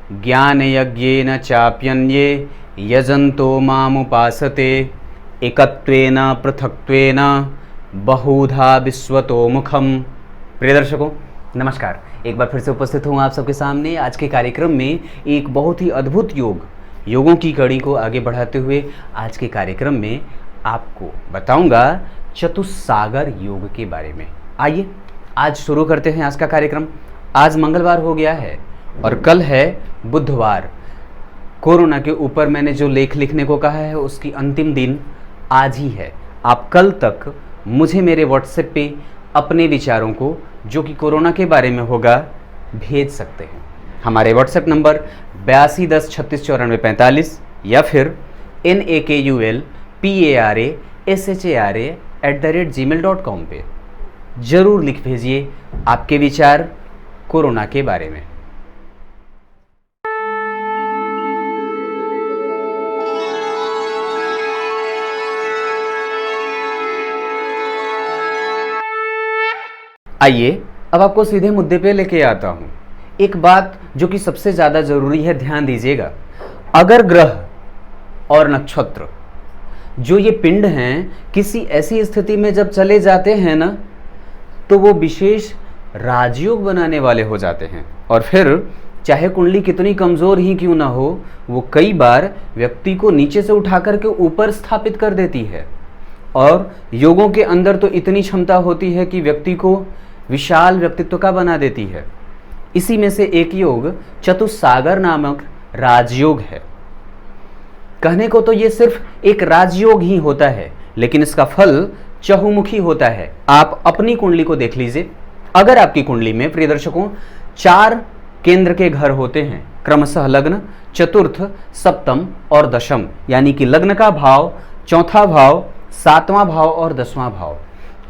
ज्ञानयज्ञेन चाप्यन्ये यजन्तो मामुपासते एकत्वेन पृथक्त्वेन बहुधा विश्वतो मुखम। प्रिय दर्शकों नमस्कार, एक बार फिर से उपस्थित हूँ आप सबके सामने आज के कार्यक्रम में एक बहुत ही अद्भुत योगों की कड़ी को आगे बढ़ाते हुए आज के कार्यक्रम में आपको बताऊंगा चतुस्सागर योग के बारे में। आइए आज शुरू करते हैं आज का कार्यक्रम। आज मंगलवार हो गया है और कल है बुधवार। कोरोना के ऊपर मैंने जो लेख लिखने को कहा है उसकी अंतिम दिन आज ही है। आप कल तक मुझे मेरे व्हाट्सएप पे अपने विचारों को जो कि कोरोना के बारे में होगा भेज सकते हैं। हमारे व्हाट्सएप नंबर 8210369445 या फिर nakul@gmail.com पे जरूर लिख भेजिए आपके विचार कोरोना के बारे में। आइए अब आपको सीधे मुद्दे पे लेके आता हूं। एक बात जो कि सबसे ज्यादा जरूरी है, ध्यान दीजिएगा। अगर ग्रह और नक्षत्र जो ये पिंड हैं किसी ऐसी स्थिति में जब चले जाते हैं ना, तो वो विशेष राजयोग बनाने वाले हो जाते हैं और फिर चाहे कुंडली कितनी कमजोर ही क्यों ना हो, वो कई बार व्यक्ति को नीचे से उठा करके ऊपर स्थापित कर देती है। और योगों के अंदर तो इतनी क्षमता होती है कि व्यक्ति को विशाल व्यक्तित्व का बना देती है। इसी में से एक योग चतुस्सागर नामक राजयोग है। कहने को तो ये सिर्फ एक राजयोग ही होता है, लेकिन इसका फल चहुमुखी होता है। आप अपनी कुंडली को देख लीजिए। अगर आपकी कुंडली में प्रिय दर्शकों 4 केंद्र के घर होते हैं, क्रमशः लग्न, चतुर्थ, सप्तम और दशम, यानी कि लग्न का भाव, चौथा भाव, 7वां भाव और 10वां भाव।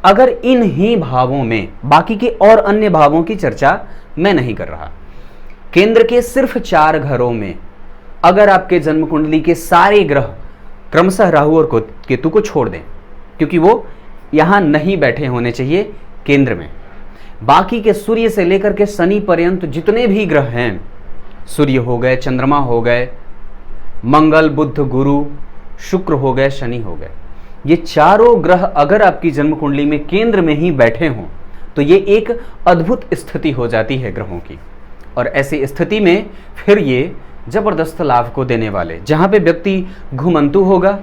अगर इन ही भावों में, बाकी के और अन्य भावों की चर्चा मैं नहीं कर रहा, केंद्र के सिर्फ 4 घरों में अगर आपके जन्म कुंडली के सारे ग्रह क्रमशः राहु और केतु को छोड़ दें, क्योंकि वो यहां नहीं बैठे होने चाहिए केंद्र में, बाकी के सूर्य से लेकर के शनि पर्यंत जितने भी ग्रह हैं, सूर्य हो गए, चंद्रमा हो गए, मंगल, बुध, गुरु, शुक्र हो गए, शनि हो गए, ये चारों ग्रह अगर आपकी जन्म कुंडली में केंद्र में ही बैठे हों तो ये एक अद्भुत स्थिति हो जाती है ग्रहों की। और ऐसी स्थिति में फिर ये जबरदस्त लाभ को देने वाले, जहां पे व्यक्ति घुमंतु होगा,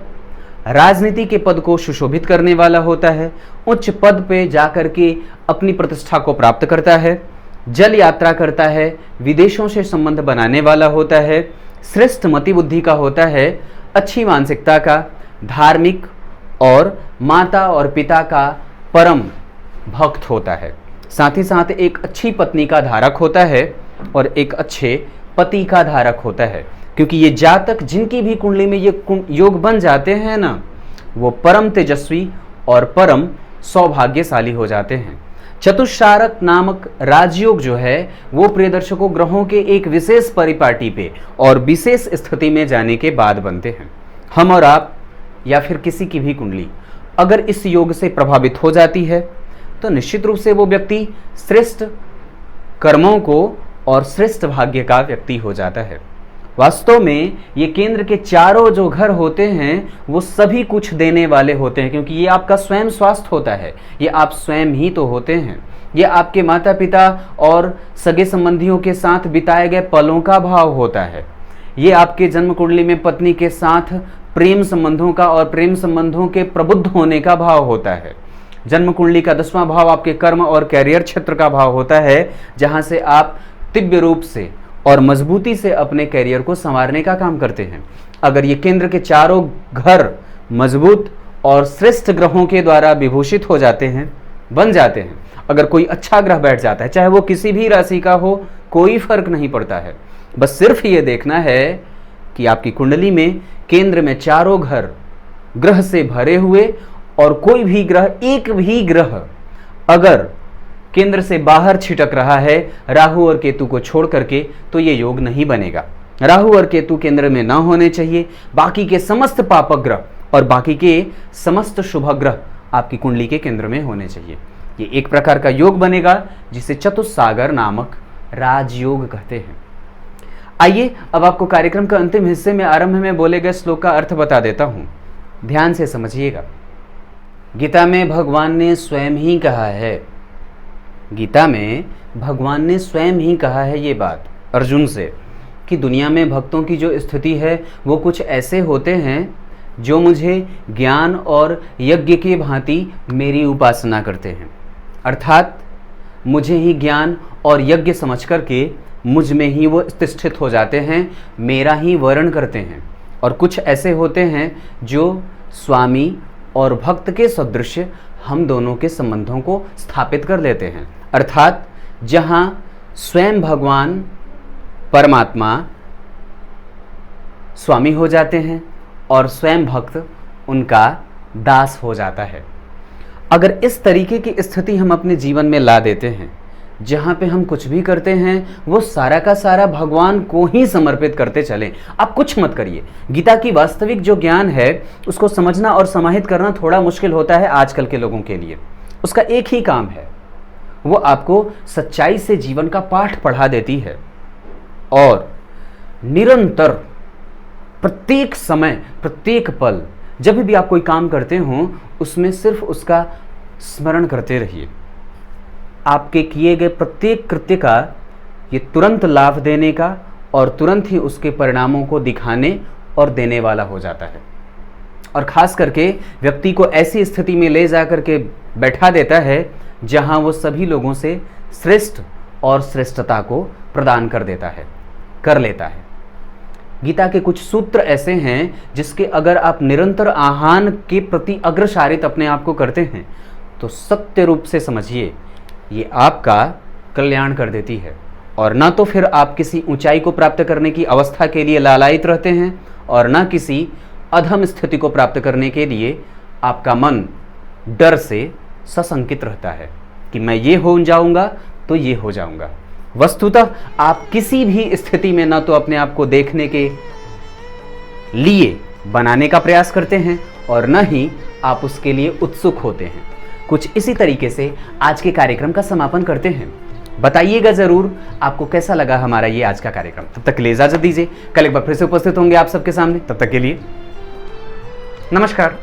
राजनीति के पद को सुशोभित करने वाला होता है, उच्च पद पे जाकर के अपनी प्रतिष्ठा को प्राप्त करता है, जल यात्रा करता है, विदेशों से संबंध बनाने वाला होता है, श्रेष्ठ मति बुद्धि का होता है, अच्छी मानसिकता का, धार्मिक और माता और पिता का परम भक्त होता है, साथ ही साथ एक अच्छी पत्नी का धारक होता है और एक अच्छे पति का धारक होता है। क्योंकि ये जातक जिनकी भी कुंडली में ये योग बन जाते हैं ना, वो परम तेजस्वी और परम सौभाग्यशाली हो जाते हैं। चतुस्सागर नामक राजयोग जो है वो प्रिय दर्शकों ग्रहों के एक विशेष परिपाटी पे और विशेष स्थिति में जाने के बाद बनते हैं। हम और आप या फिर किसी की भी कुंडली अगर इस योग से प्रभावित हो जाती है तो निश्चित रूप से वो व्यक्ति श्रेष्ठ कर्मों को और श्रेष्ठ भाग्य का व्यक्ति हो जाता है। वास्तव में ये केंद्र के चारों जो घर होते हैं वो सभी कुछ देने वाले होते हैं, क्योंकि ये आपका स्वयं स्वास्थ्य होता है, ये आप स्वयं ही तो होते हैं। ये आपके माता पिता और सगे संबंधियों के साथ बिताए गए पलों का भाव होता है। ये आपके जन्म कुंडली में पत्नी के साथ प्रेम संबंधों का और प्रेम संबंधों के प्रबुद्ध होने का भाव होता है। जन्म कुंडली का 10वां भाव आपके कर्म और कैरियर क्षेत्र का भाव होता है, जहां से आप दिव्य रूप से और मजबूती से अपने कैरियर को संवारने का काम करते हैं। अगर ये केंद्र के चारों घर मजबूत और श्रेष्ठ ग्रहों के द्वारा विभूषित हो जाते हैं, बन जाते हैं, अगर कोई अच्छा ग्रह बैठ जाता है, चाहे वो किसी भी राशि का हो, कोई फर्क नहीं पड़ता है। बस सिर्फ ये देखना है कि आपकी कुंडली में केंद्र में चारों घर ग्रह से भरे हुए और कोई भी ग्रह, एक भी ग्रह अगर केंद्र से बाहर छिटक रहा है राहु और केतु को छोड़ करके, तो ये योग नहीं बनेगा। राहु और केतु केंद्र में ना होने चाहिए। बाकी के समस्त पापक ग्रह और बाकी के समस्त शुभ ग्रह आपकी कुंडली के केंद्र में होने चाहिए। ये एक प्रकार का योग बनेगा जिसे चतुस्सागर नामक राजयोग कहते हैं। आइए अब आपको कार्यक्रम का अंतिम हिस्से में आरंभ में बोले गए श्लोक का अर्थ बता देता हूं, ध्यान से समझिएगा। गीता में भगवान ने स्वयं ही कहा है, गीता में भगवान ने स्वयं ही कहा है ये बात अर्जुन से, कि दुनिया में भक्तों की जो स्थिति है वो कुछ ऐसे होते हैं जो मुझे ज्ञान और यज्ञ की भांति मेरी उपासना करते हैं, अर्थात मुझे ही ज्ञान और यज्ञ समझ करके मुझ में ही वो प्रतिष्ठित हो जाते हैं, मेरा ही वर्ण करते हैं। और कुछ ऐसे होते हैं जो स्वामी और भक्त के सदृश हम दोनों के संबंधों को स्थापित कर लेते हैं, अर्थात जहाँ स्वयं भगवान परमात्मा स्वामी हो जाते हैं और स्वयं भक्त उनका दास हो जाता है। अगर इस तरीके की स्थिति हम अपने जीवन में ला देते हैं, जहाँ पे हम कुछ भी करते हैं वो सारा का सारा भगवान को ही समर्पित करते चलें, आप कुछ मत करिए। गीता की वास्तविक जो ज्ञान है उसको समझना और समाहित करना थोड़ा मुश्किल होता है आजकल के लोगों के लिए। उसका एक ही काम है, वो आपको सच्चाई से जीवन का पाठ पढ़ा देती है और निरंतर प्रत्येक समय प्रत्येक पल जब भी आप कोई काम करते हो उसमें सिर्फ उसका स्मरण करते रहिए। आपके किए गए प्रत्येक कृत्य का ये तुरंत लाभ देने का और तुरंत ही उसके परिणामों को दिखाने और देने वाला हो जाता है, और ख़ास करके व्यक्ति को ऐसी स्थिति में ले जा करके बैठा देता है जहां वो सभी लोगों से श्रेष्ठ और श्रेष्ठता को प्रदान कर लेता है। गीता के कुछ सूत्र ऐसे हैं जिसके अगर आप निरंतर आह्वान के प्रति अग्रसारित अपने आप को करते हैं तो सत्य रूप से समझिए ये आपका कल्याण कर देती है, और ना तो फिर आप किसी ऊंचाई को प्राप्त करने की अवस्था के लिए लालायित रहते हैं और ना किसी अधम स्थिति को प्राप्त करने के लिए आपका मन डर से सशंकित रहता है कि मैं ये हो जाऊंगा तो ये हो जाऊंगा। वस्तुतः आप किसी भी स्थिति में ना तो अपने आप को देखने के लिए बनाने का प्रयास करते हैं और न ही आप उसके लिए उत्सुक होते हैं। कुछ इसी तरीके से आज के कार्यक्रम का समापन करते हैं। बताइएगा जरूर आपको कैसा लगा हमारा ये आज का कार्यक्रम। तब तक के लिए इजाजत दीजिए, कल एक बार फिर से उपस्थित होंगे आप सबके सामने। तब तक के लिए नमस्कार।